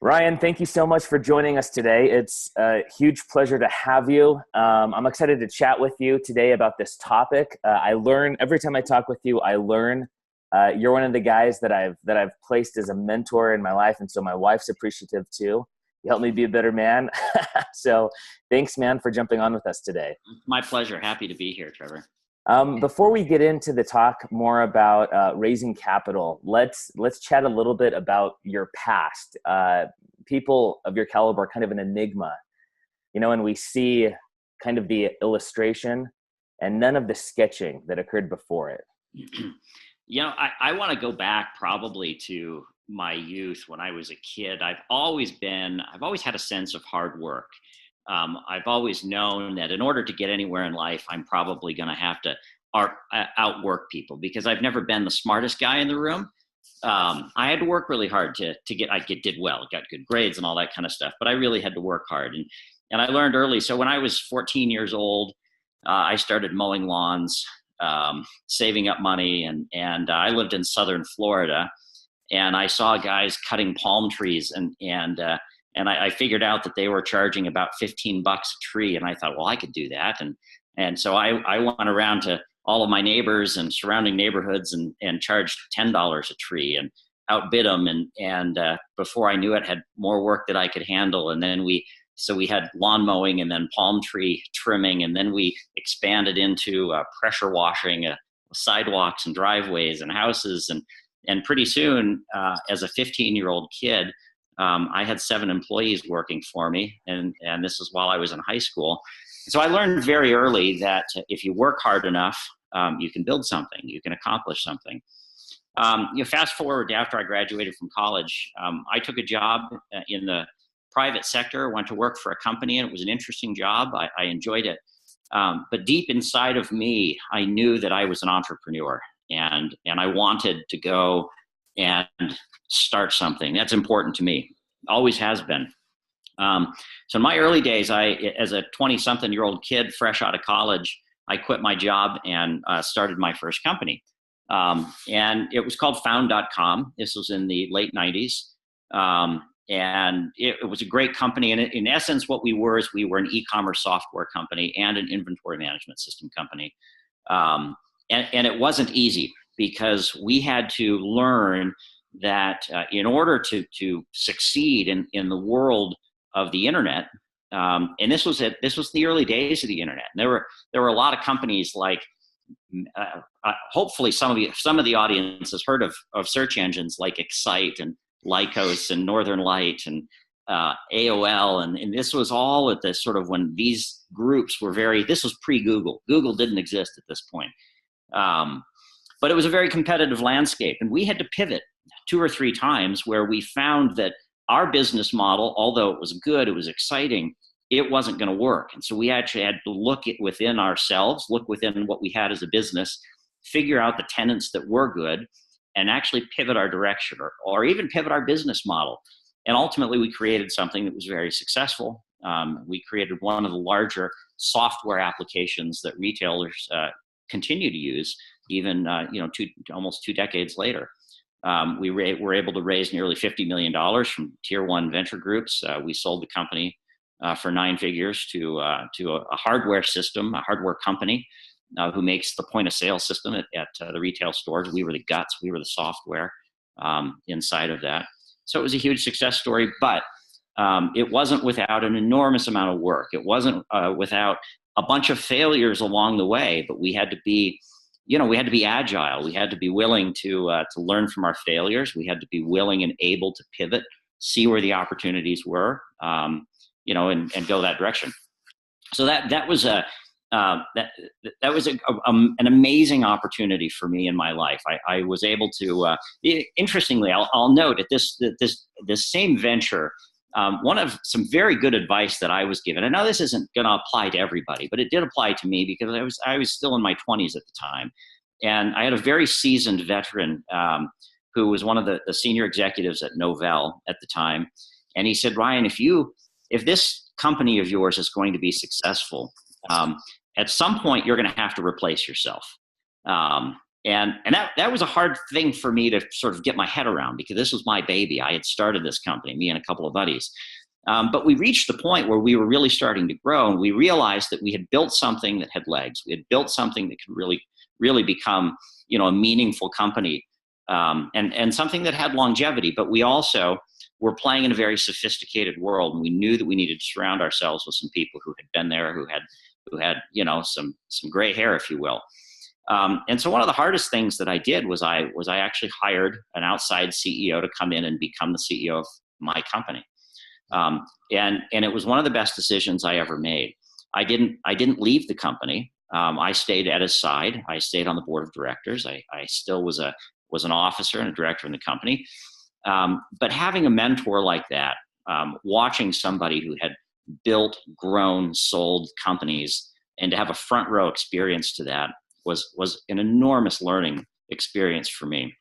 Ryan, thank you so much for joining us today. It's a huge pleasure to have you. I'm excited to chat with you today about this topic. I learn every time I talk with you. I learn. You're one of the guys that I've placed as a mentor in my life, and so my wife's appreciative too. You helped me be a better man. So, thanks, man, for jumping on with us today. My pleasure. Happy to be here, Trevor. Before we get into the talk more about raising capital, let's chat a little bit about your past. People of your caliber are kind of an enigma, and we see kind of the illustration and none of the sketching that occurred before it. I want to go back probably to my youth when I was a kid. I've always had a sense of hard work. I've always known that in order to get anywhere in life, I'm probably going to have to outwork people because I've never been the smartest guy in the room. I had to work really hard to get, did well, got good grades and all that kind of stuff, but I really had to work hard. And I learned early. So when I was 14 years old, I started mowing lawns, saving up money. And I lived in Southern Florida, and I saw guys cutting palm trees and I figured out that they were charging about $15 a tree. And I thought, well, I could do that. And so I went around to all of my neighbors and surrounding neighborhoods and charged $10 a tree and outbid them. And before I knew it, had more work that I could handle. And then we had lawn mowing and then palm tree trimming. And then we expanded into pressure washing sidewalks and driveways and houses. And pretty soon, as a 15-year-old kid, I had 7 employees working for me, and this is while I was in high school. So I learned very early that if you work hard enough, you can build something, you can accomplish something. Fast forward to after I graduated from college, I took a job in the private sector, went to work for a company, and it was an interesting job. I enjoyed it. But deep inside of me, I knew that I was an entrepreneur, and I wanted to go and start something. That's important to me. Always has been. So in my early days, as a 20-something-year-old kid, fresh out of college, I quit my job and started my first company. And it was called Found.com. This was in the late 90s. And it was a great company. And in essence, what we were an e-commerce software company and an inventory management system company. And it wasn't easy because we had to learn that in order to succeed in the world of the internet, and this was the early days of the internet. And there were a lot of companies like, hopefully some of the audience has heard of search engines like Excite and Lycos and Northern Light and AOL, and this was all at the sort of when these groups were this was pre-Google. Google didn't exist at this point. But it was a very competitive landscape, and we had to pivot 2 or 3 times where we found that our business model, although it was good, it was exciting, it wasn't going to work. And so we actually had to look within ourselves, look within what we had as a business, figure out the tenets that were good, and actually pivot our direction or even pivot our business model. And ultimately, we created something that was very successful. We created one of the larger software applications that retailers continue to use, even almost 2 decades later. We were able to raise nearly $50 million from tier 1 venture groups. We sold the company for 9 figures to a hardware company who makes the point of sale system at the retail stores. We were the guts. We were the software inside of that. So it was a huge success story, but it wasn't without an enormous amount of work. It wasn't without a bunch of failures along the way, but we had to be agile. We had to be willing to learn from our failures. We had to be willing and able to pivot, see where the opportunities were, and go that direction. So that was an amazing opportunity for me in my life. I was able to, interestingly, I'll note at this same venture, one of some very good advice that I was given. I know this isn't going to apply to everybody, but it did apply to me because I was still in my 20s at the time. And I had a very seasoned veteran who was one of the senior executives at Novell at the time. And he said, Ryan, if this company of yours is going to be successful, at some point you're going to have to replace yourself. And that was a hard thing for me to sort of get my head around, because this was my baby. I had started this company, me and a couple of buddies. But we reached the point where we were really starting to grow, and we realized that we had built something that had legs. We had built something that could really become, a meaningful company, and something that had longevity. But we also were playing in a very sophisticated world, and we knew that we needed to surround ourselves with some people who had been there, who had some gray hair, if you will. And so one of the hardest things that I did was I actually hired an outside CEO to come in and become the CEO of my company. And it was one of the best decisions I ever made. I didn't leave the company. I stayed at his side. I stayed on the board of directors. I still was an officer and a director in the company. But having a mentor like that, watching somebody who had built, grown, sold companies, and to have a front row experience to that was an enormous learning experience for me.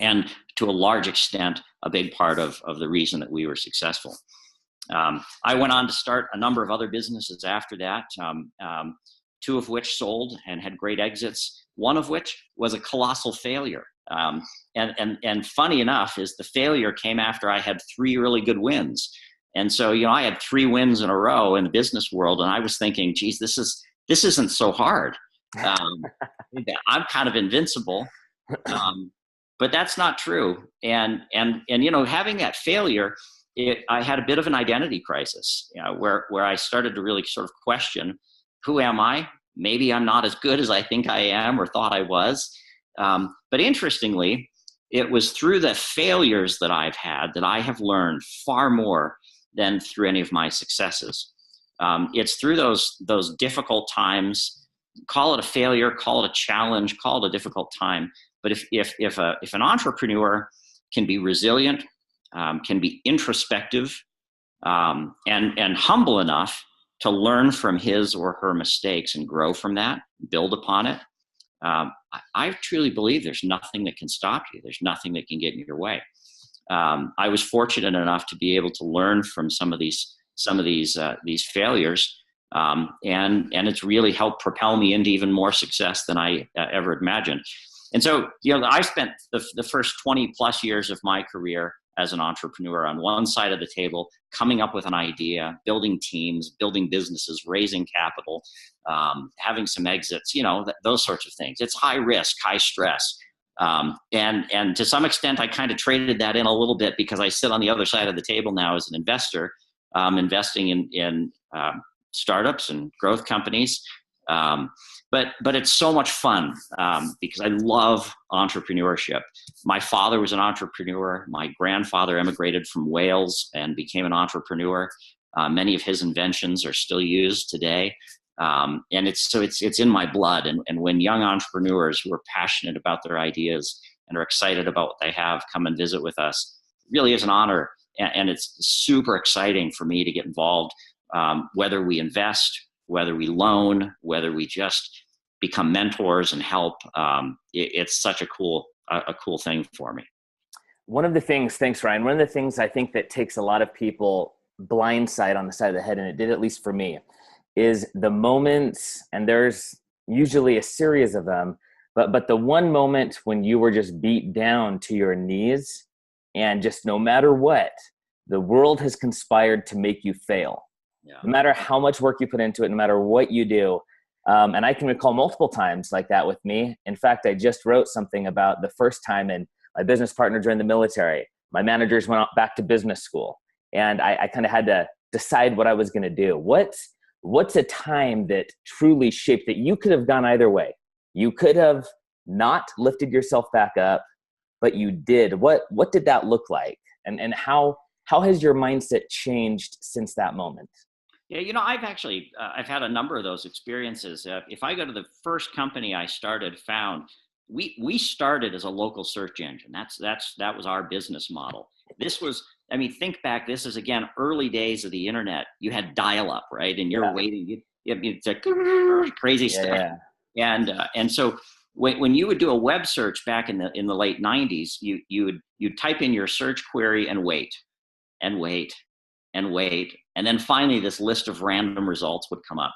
And to a large extent, a big part of the reason that we were successful. I went on to start a number of other businesses after that, two of which sold and had great exits, one of which was a colossal failure. And funny enough is the failure came after I had 3 really good wins. And so, I had 3 wins in a row in the business world, and I was thinking, geez, this isn't so hard. I'm kind of invincible. But that's not true. And having that failure, I had a bit of an identity crisis, where I started to really sort of question, who am I? Maybe I'm not as good as I think I am or thought I was. But interestingly, it was through the failures that I've had that I have learned far more than through any of my successes. It's through those difficult times. Call it a failure, call it a challenge, call it a difficult time. But if an entrepreneur can be resilient, can be introspective, and humble enough to learn from his or her mistakes and grow from that, build upon it, I truly believe there's nothing that can stop you. There's nothing that can get in your way. I was fortunate enough to be able to learn from some of these failures. And it's really helped propel me into even more success than I ever imagined. And so, I spent the first 20 plus years of my career as an entrepreneur on one side of the table, coming up with an idea, building teams, building businesses, raising capital, having some exits, those sorts of things. It's high risk, high stress. And to some extent, I kind of traded that in a little bit because I sit on the other side of the table now as an investor, investing in startups and growth companies. But it's so much fun because I love entrepreneurship. My father was an entrepreneur. My grandfather emigrated from Wales and became an entrepreneur. Many of his inventions are still used today. And it's in my blood. And when young entrepreneurs who are passionate about their ideas and are excited about what they have come and visit with us, it really is an honor. And it's super exciting for me to get involved. Whether we invest, whether we loan, whether we just become mentors and help, it's such a cool thing for me. Thanks, Ryan. One of the things I think that takes a lot of people blindside on the side of the head, and it did at least for me, is the moments, and there's usually a series of them, but the one moment when you were just beat down to your knees and just no matter what, the world has conspired to make you fail. Yeah. No matter how much work you put into it, no matter what you do. And I can recall multiple times like that with me. In fact, I just wrote something about the first time and my business partner joined the military. My managers went back to business school, and I kind of had to decide what I was going to do. What's a time that truly shaped that you could have gone either way? You could have not lifted yourself back up, but you did. What did that look like? And how has your mindset changed since that moment? Yeah, I've actually, I've had a number of those experiences. If I go to the first company I started, we started as a local search engine. That was our business model. This was, think back, this is again, early days of the internet. You had dial-up, right? And you're waiting, it's like crazy stuff. And so when you would do a web search back in the late 90s, you'd type in your search query and wait. And then finally this list of random results would come up.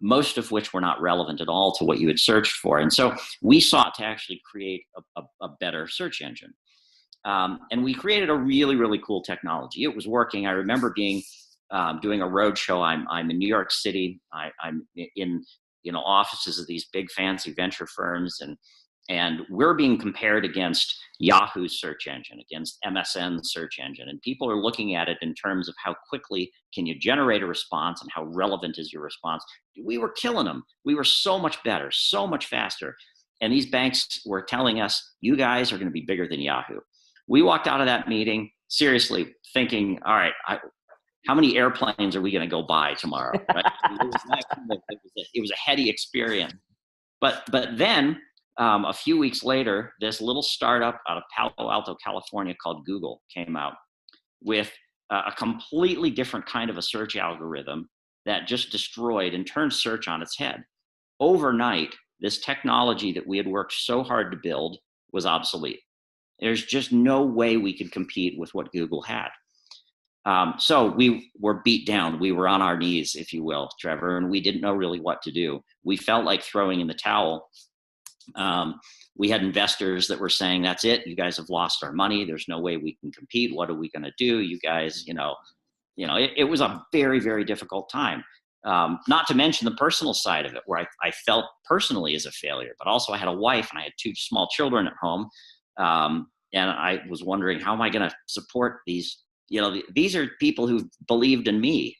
most of which were not relevant at all to what you had searched for. And so we sought to actually create a better search engine. And we created a really, really cool technology. It was working. I remember being doing a road show. I'm in New York City. I'm in offices of these big fancy venture firms, and we're being compared against Yahoo's search engine, against MSN's search engine, and people are looking at it in terms of how quickly can you generate a response and how relevant is your response. We were killing them. We were so much better, so much faster, and these banks were telling us, you guys are going to be bigger than Yahoo. We walked out of that meeting seriously thinking, all right, how many airplanes are we going to go buy tomorrow? Right? It was a heady experience. But then a few weeks later, this little startup out of Palo Alto, California called Google came out with a completely different kind of a search algorithm that just destroyed and turned search on its head. Overnight, this technology that we had worked so hard to build was obsolete. There's just no way we could compete with what Google had. So we were beat down. We were on our knees, if you will, Trevor, and we didn't know really what to do. We felt like throwing in the towel. We had investors that were saying, that's it. You guys have lost our money. There's no way we can compete. What are we going to do? You guys, it was a very, very difficult time. Not to mention the personal side of it, where I felt personally as a failure, but also I had a wife and I had 2 small children at home. And I was wondering, how am I going to support these? These are people who believed in me.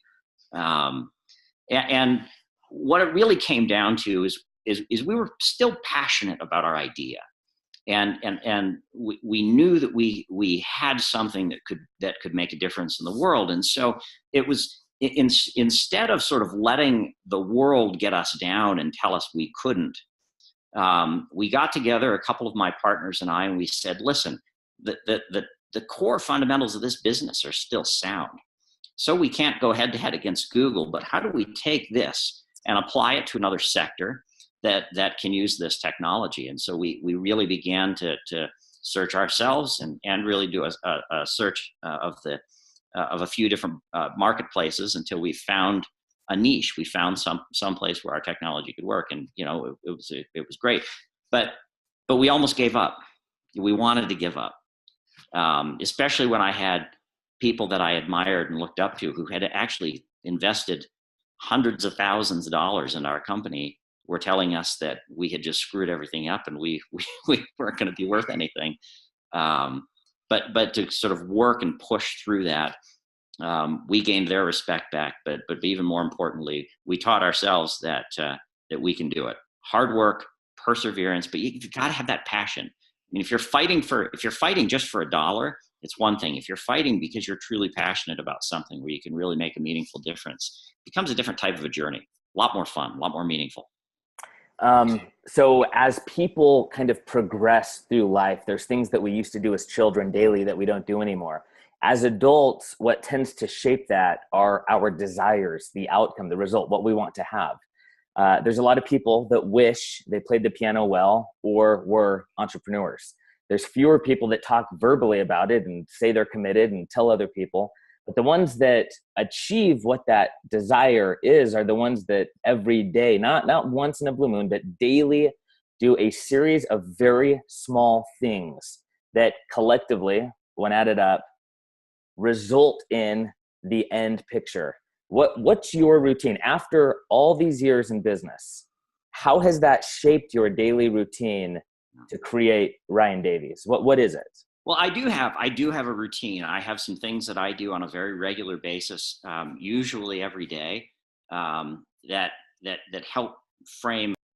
And what it really came down to is we were still passionate about our idea. And we knew that we had something that could make a difference in the world. And so it was, instead of sort of letting the world get us down and tell us we couldn't, we got together, a couple of my partners and I, and we said, listen, the core fundamentals of this business are still sound. So we can't go head to head against Google, but how do we take this and apply it to another sector that can use this technology? And so we really began to search ourselves and really do a search of a few different marketplaces until we found a niche. We found some place where our technology could work, and it was great. But we almost gave up. We wanted to give up, especially when I had people that I admired and looked up to who had actually invested hundreds of thousands of dollars in our company were telling us that we had just screwed everything up and we weren't going to be worth anything. But to sort of work and push through that, we gained their respect back. But even more importantly, we taught ourselves that we can do it. Hard work, perseverance, but you've got to have that passion. I mean, if you're fighting just for $1, it's one thing. If you're fighting because you're truly passionate about something where you can really make a meaningful difference, it becomes a different type of a journey. A lot more fun, a lot more meaningful. So as people kind of progress through life, there's things that we used to do as children daily that we don't do anymore. As adults, what tends to shape that are our desires, the outcome, the result, what we want to have. There's a lot of people that wish they played the piano well or were entrepreneurs. There's fewer people that talk verbally about it and say they're committed and tell other people. But the ones that achieve what that desire is are the ones that every day, not once in a blue moon, but daily do a series of very small things that collectively, when added up, result in the end picture. What's your routine after all these years in business? How has that shaped your daily routine to create RyanDavies? What is it? Well, I do have a routine. I have some things that I do on a very regular basis, usually every day, that help frame